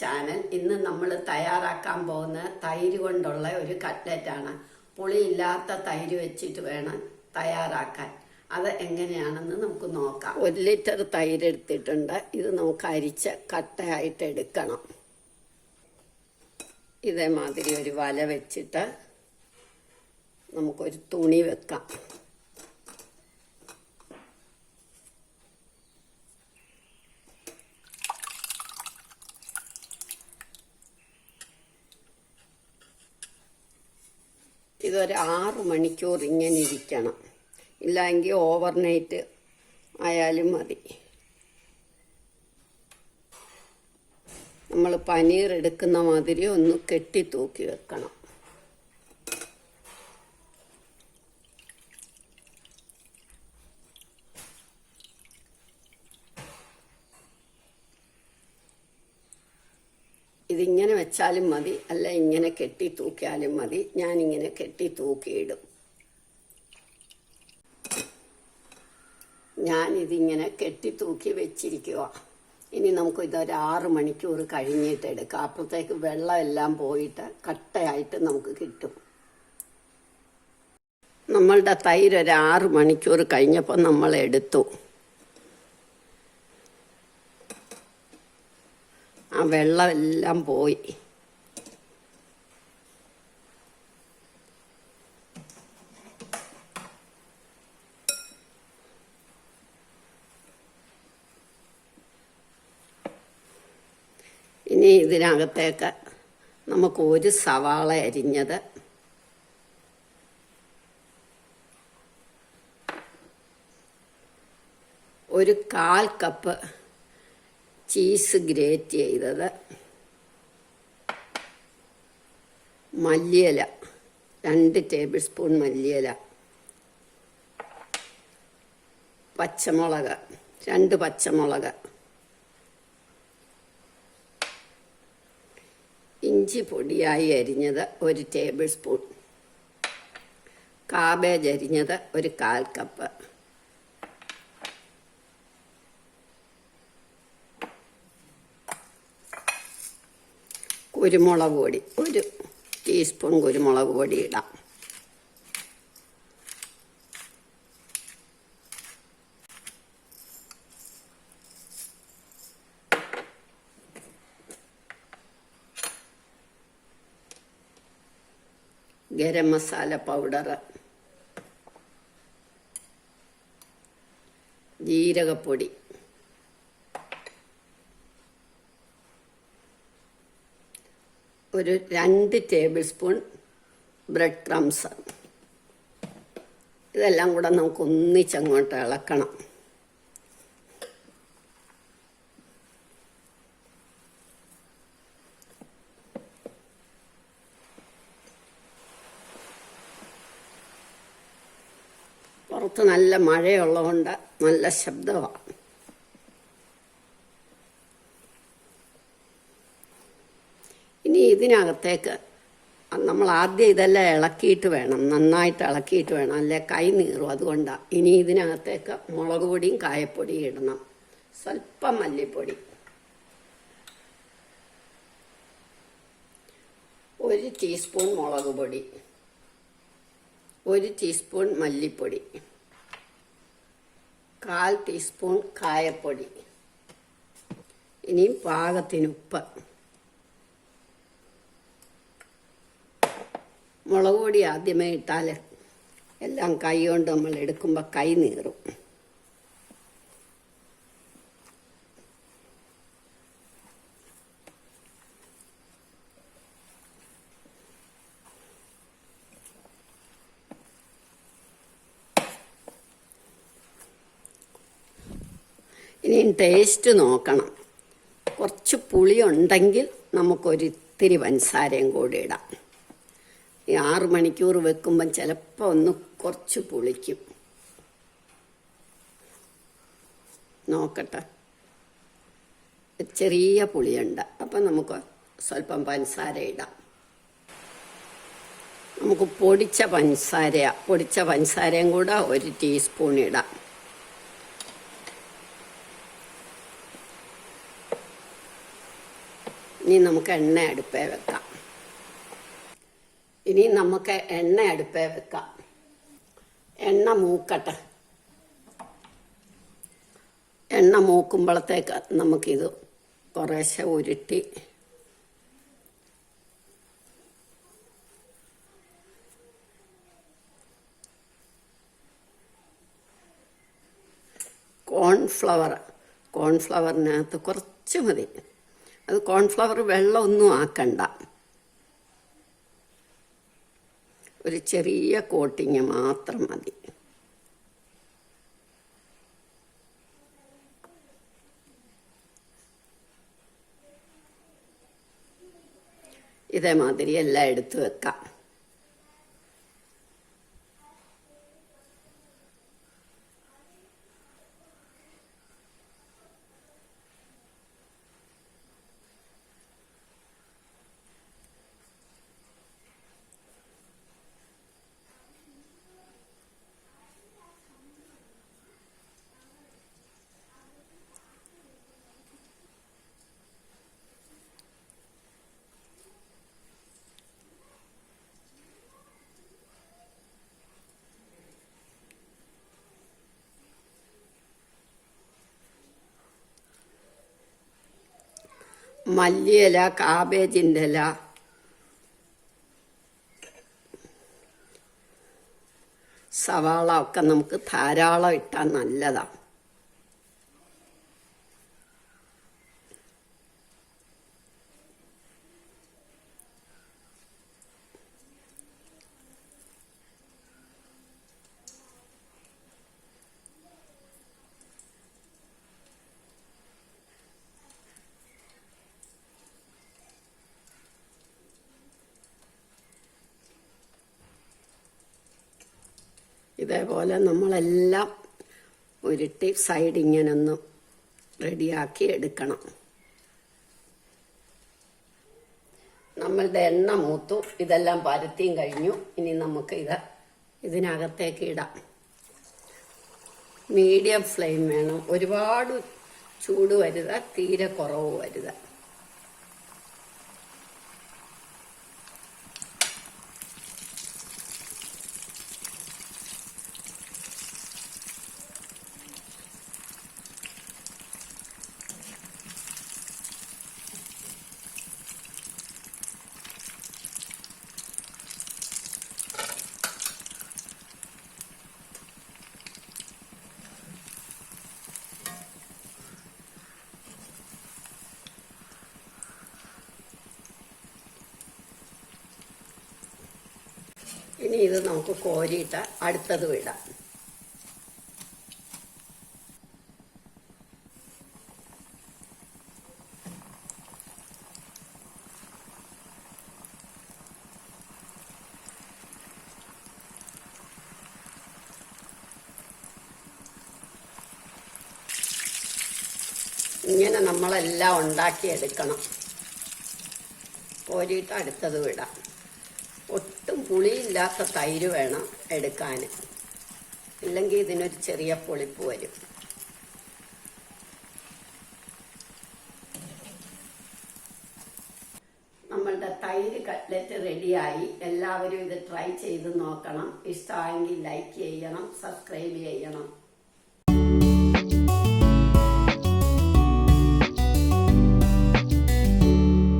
Channel. ഇന്ന് നമ്മൾ തയ്യാറാക്കാൻ പോകുന്ന തൈര് കൊണ്ടുള്ള ഒരു കട്ട്ലറ്റാണ്. പുളിയില്ലാത്ത തൈര് വെച്ചിട്ട് വേണം തയ്യാറാക്കാൻ. അത് എങ്ങനെയാണെന്ന് നമുക്ക് നോക്കാം. 1 ലിറ്റർ തൈര് എടുത്തിട്ടുണ്ട്. ഇത് നമുക്ക് അരിച്ച് കട്ടയായിട്ട് എടുക്കണം. ഇതേമാതിരി ഒരു വല വെച്ചിട്ട് നമുക്കൊരു തുണി വെക്കാം. ഇതൊരു 6 മണിക്കൂർ ഇങ്ങനെ ഇരിക്കണം. ഇല്ലെങ്കിൽ ഓവർനൈറ്റ് ആയാലും മതി. നമ്മൾ പനീർ എടുക്കുന്ന മാതിരി ഒന്ന് കെട്ടി തൂക്കി വെക്കണം. ഇതിങ്ങനെ വെച്ചാലും മതി, അല്ല ഇങ്ങനെ കെട്ടി തൂക്കിയാലും മതി. ഞാനിങ്ങനെ കെട്ടി തൂക്കിയിടും. ഞാനിതിങ്ങനെ കെട്ടി തൂക്കി വെച്ചിരിക്കുക. ഇനി നമുക്ക് ഇതൊരു 6 മണിക്കൂർ കഴിഞ്ഞിട്ട് എടുക്കാം. അപ്പോഴത്തേക്ക് വെള്ളം എല്ലാം പോയിട്ട് കട്ടയായിട്ട് നമുക്ക് കിട്ടും. നമ്മളുടെ തൈര് ഒരു 6 മണിക്കൂർ കഴിഞ്ഞപ്പോൾ നമ്മൾ എടുത്തു. ആ വെള്ളമെല്ലാം പോയി. ഇനി ഇതിനകത്തേക്ക് നമുക്ക് ഒരു സവാള അരിഞ്ഞത്, ഒരു 1/4 കപ്പ് ചീസ് ഗ്രേറ്റ് ചെയ്തത്, മല്ലിയില 2 ടേബിൾ സ്പൂൺ മല്ലിയില, പച്ചമുളക് 2 പച്ചമുളക്, ഇഞ്ചി പൊടിയായി അരിഞ്ഞത് 1 ടേബിൾ സ്പൂൺ, കാബേജ് അരിഞ്ഞത് ഒരു 1/4 കപ്പ്, കുരുമുളക് പൊടി 1 ടീസ്പൂൺ കുരുമുളക് പൊടി ഇടാം. ഗരം മസാല പൗഡർ, ജീരകപ്പൊടി, ഒരു 2 ടേബിൾ സ്പൂൺ ബ്രെഡ് ക്രംസ്. ഇതെല്ലാം കൂടെ നമുക്ക് ഒന്നിച്ചങ്ങോട്ട് ഇളക്കണം. പുറത്ത് നല്ല മഴയുള്ളതുകൊണ്ട് നല്ല ശബ്ദമാണ്. ഇനി ഇതിനകത്തേക്ക് നമ്മൾ ആദ്യം ഇതെല്ലാം ഇളക്കിയിട്ട് വേണം, നന്നായിട്ട് ഇളക്കിയിട്ട് വേണം, അല്ലെ കൈ നീറും. അതുകൊണ്ടാണ്. ഇനി ഇതിനകത്തേക്ക് മുളക് പൊടിയും കായപ്പൊടിയും ഇടണം. സ്വല്പം മല്ലിപ്പൊടി, 1 ടീസ്പൂൺ മുളക് പൊടി, 1 ടീസ്പൂൺ മല്ലിപ്പൊടി, 1/4 ടീസ്പൂൺ കായപ്പൊടി. ഇനി പാകത്തിന് ഉപ്പ്. മുളക് പൊടി ആദ്യമേ ഇട്ടാൽ എല്ലാം കൈ കൊണ്ട് നമ്മൾ എടുക്കുമ്പോൾ കൈ നീറും. ഇനി ടേസ്റ്റ് നോക്കണം. കുറച്ച് പുളി ഉണ്ടെങ്കിൽ നമുക്കൊരിത്തിരി പഞ്ചസാരയും കൂടി ഇടാം. ഈ 6 മണിക്കൂർ വെക്കുമ്പം ചിലപ്പോൾ ഒന്ന് കുറച്ച് പുളിക്കും. നോക്കട്ടെ, ചെറിയ പുളിയുണ്ട്. അപ്പം നമുക്ക് സ്വല്പം പഞ്ചസാര ഇടാം. നമുക്ക് പൊടിച്ച പഞ്ചസാരയും കൂടെ 1 ടീസ്പൂൺ ഇടാം. ഇനി നമുക്ക് എണ്ണ അടുപ്പേ വെക്കാം. എണ്ണ മൂക്കട്ടെ. എണ്ണ മൂക്കുമ്പോഴത്തേക്ക് നമുക്കിത് കുറേശ്ശെ ഉരുട്ടി കോൺഫ്ലവറിനകത്ത് കുറച്ച് മതി. അത് കോൺഫ്ലവർ വെള്ളമൊന്നും ആക്കണ്ട, ഒരു ചെറിയ കോട്ടിങ് മാത്രം മതി. ഇതേമാതിരി എല്ലാം എടുത്ത് വെക്കാം. മല്ലിയില, കാബേജിൻ്റെ ഇല, സവാള ഒക്കെ നമുക്ക് ധാരാളം ഇട്ടാൽ നല്ലതാണ്. ഇതേപോലെ നമ്മളെല്ലാം ഉരുട്ടി സൈഡ് ഇങ്ങനെ ഒന്ന് റെഡിയാക്കി എടുക്കണം. നമ്മളുടെ എണ്ണ മൂത്തു, ഇതെല്ലാം പരത്തിയും കഴിഞ്ഞു. ഇനി നമുക്ക് ഇതിനകത്തേക്ക് ഇടാം. മീഡിയം ഫ്ലെയിം വേണം, ഒരുപാട് ചൂട് വരുക, തീരെ കുറവ് വരുക. ഇനി ഇത് നമുക്ക് കോരിയിട്ട് അടുത്തത് വിടാം. ഇങ്ങനെ നമ്മളെല്ലാം ഉണ്ടാക്കിയെടുക്കണം. കോരിയിട്ട് അടുത്തത് വിടാം. ഒട്ടും പുളിയില്ലാത്ത തൈര് വേണം എടുക്കാൻ, ഇല്ലെങ്കിൽ ഇതിനൊരു ചെറിയ പുളിപ്പ് വരും. നമ്മളുടെ തൈര് കട്ട്ലറ്റ് റെഡിയായി. എല്ലാവരും ഇത് ട്രൈ ചെയ്ത് നോക്കണം. ഇഷ്ടമായെങ്കിൽ ലൈക്ക് ചെയ്യണം, സബ്സ്ക്രൈബ് ചെയ്യണം.